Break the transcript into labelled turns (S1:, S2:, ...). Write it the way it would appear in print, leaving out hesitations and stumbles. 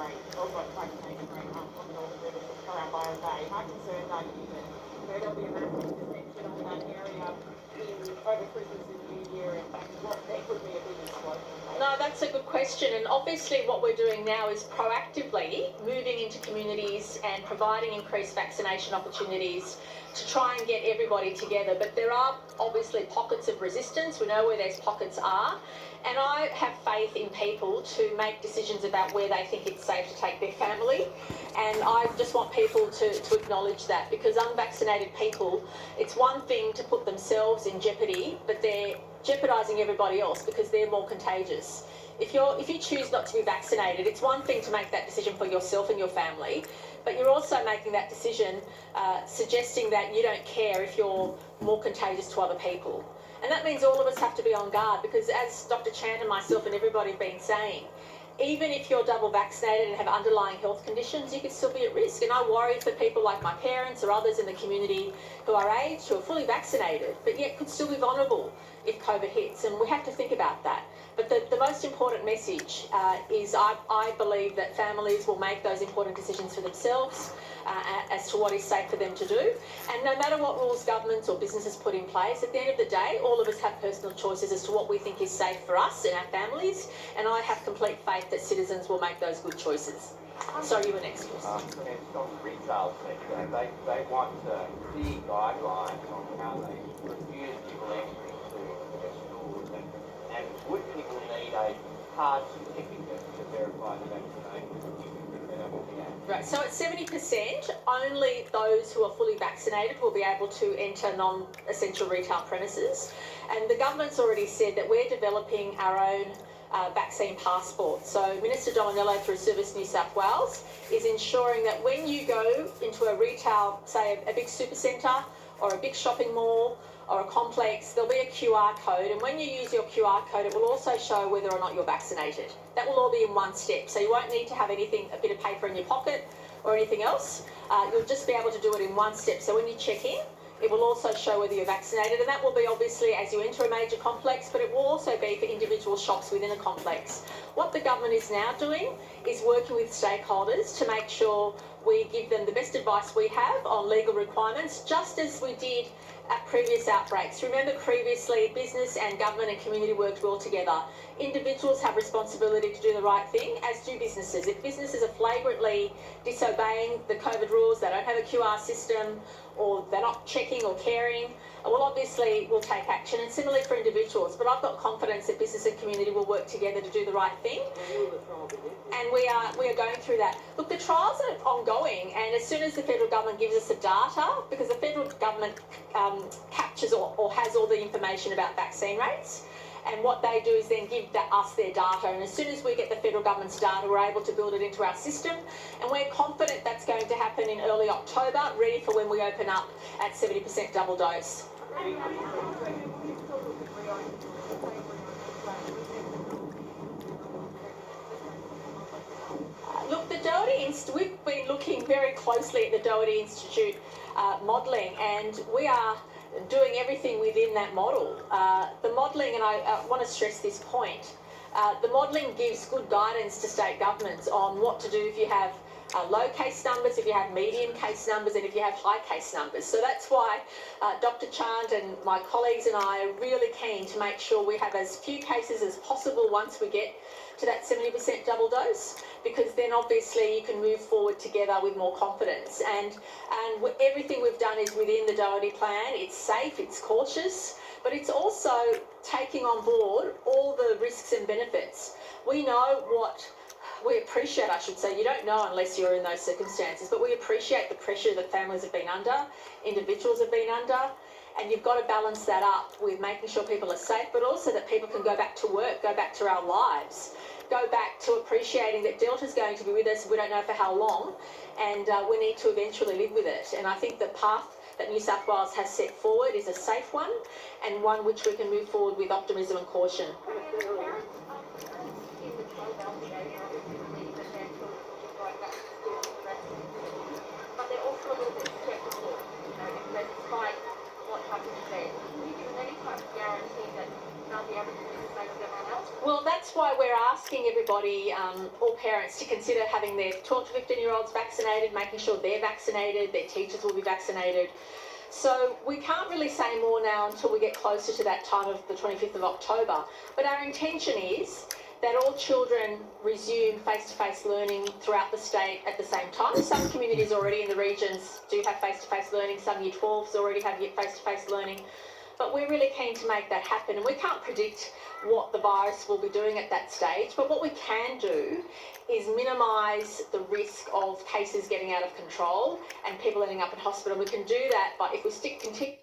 S1: rate, or got vaccination rate up on Northern Rivers around Byron Bay. My concerns are that there'll be a massive dissection on that area over Christmas and New Year, and what there could be a big explosion.
S2: No, that's a good question, and obviously what we're doing now is proactively moving into communities and providing increased vaccination opportunities to try and get everybody together. But there are obviously pockets of resistance. We know where those pockets are, and I have faith in people to make decisions about where they think it's safe to take their family, and I just want people to acknowledge that, because unvaccinated people, it's one thing to put themselves in jeopardy, but they're jeopardising everybody else because they're more contagious. If you choose not to be vaccinated, it's one thing to make that decision for yourself and your family, but you're also making that decision suggesting that you don't care if you're more contagious to other people. And that means all of us have to be on guard, because as Dr. Chan and myself and everybody have been saying, even if you're double vaccinated and have underlying health conditions, you could still be at risk. And I worry for people like my parents or others in the community who are aged, who are fully vaccinated, but yet could still be vulnerable if COVID hits. And we have to think about that. But the most important message is I believe that families will make those important decisions for themselves as to what is safe for them to do. And no matter what rules governments or businesses put in place, at the end of the day, all of us have personal choices as to what we think is safe for us and our families. And I have complete faith that citizens will make those good choices. Sorry, you were next, Chris.
S3: On the retail sector, they want clear guidelines on how they refuse people entry to their stores, and would people need a hard certificate to verify the vaccination?
S2: Right, so at 70%, only those who are fully vaccinated will be able to enter non-essential retail premises. And the government's already said that we're developing our own vaccine passport. So Minister Dominello, through Service New South Wales, is ensuring that when you go into a retail, say a big supercentre or a big shopping mall or a complex, there'll be a QR code, and when you use your QR code, it will also show whether or not you're vaccinated. That will all be in one step, so you won't need to have anything, a bit of paper in your pocket or anything else. You'll just be able to do it in one step. So when you check in, it will also show whether you're vaccinated, and that will be obviously as you enter a major complex, but it will also be for individual shops within a complex. What the government is now doing is working with stakeholders to make sure we give them the best advice we have on legal requirements, just as we did at previous outbreaks. Remember, previously business and government and community worked well together. Individuals have responsibility to do the right thing, as do businesses. If businesses are flagrantly disobeying the COVID rules, they don't have a QR system, or they're not checking or caring, well, obviously we'll take action. And similarly for individuals, but I've got confidence that business and community will work together to do the right thing. And we are going through that. Look, the trials are ongoing, and as soon as the federal government gives us the data, because the federal government captures or has all the information about vaccine rates, and what they do is then give us their data, and as soon as we get the federal government's data, we're able to build it into our system, and we're confident that's going to happen in early October, ready for when we open up at 70% double dose. Look, the Doherty we've been looking very closely at the Doherty Institute modelling, and we are doing everything within that model. The modelling, and I want to stress this point, the modelling gives good guidance to state governments on what to do if you have low case numbers, if you have medium case numbers, and if you have high case numbers. So that's why Dr. Chand and my colleagues and I are really keen to make sure we have as few cases as possible once we get to that 70% double dose, because then obviously you can move forward together with more confidence. And everything we've done is within the Doherty plan. It's safe, it's cautious, but it's also taking on board all the risks and benefits. We appreciate, I should say, you don't know unless you're in those circumstances, but we appreciate the pressure that families have been under, individuals have been under, and you've got to balance that up with making sure people are safe, but also that people can go back to work, go back to our lives, go back to appreciating that Delta's going to be with us, we don't know for how long, and we need to eventually live with it. And I think the path that New South Wales has set forward is a safe one, and one which we can move forward with optimism and caution. But they're also a little bit sceptical, despite what happens there. Can you give them any type of guarantee that they'll be able to do the same as everyone else? Well, that's why we're asking asking everybody, all parents, to consider having their 12 to 15-year-olds vaccinated, making sure they're vaccinated, their teachers will be vaccinated. So we can't really say more now until we get closer to that time of the 25th of October. But our intention is that all children resume face-to-face learning throughout the state at the same time. Some communities already in the regions do have face-to-face learning. Some Year 12s already have face-to-face learning. But we're really keen to make that happen, and we can't predict what the virus will be doing at that stage. But what we can do is minimise the risk of cases getting out of control and people ending up in hospital. We can do that, but if we continue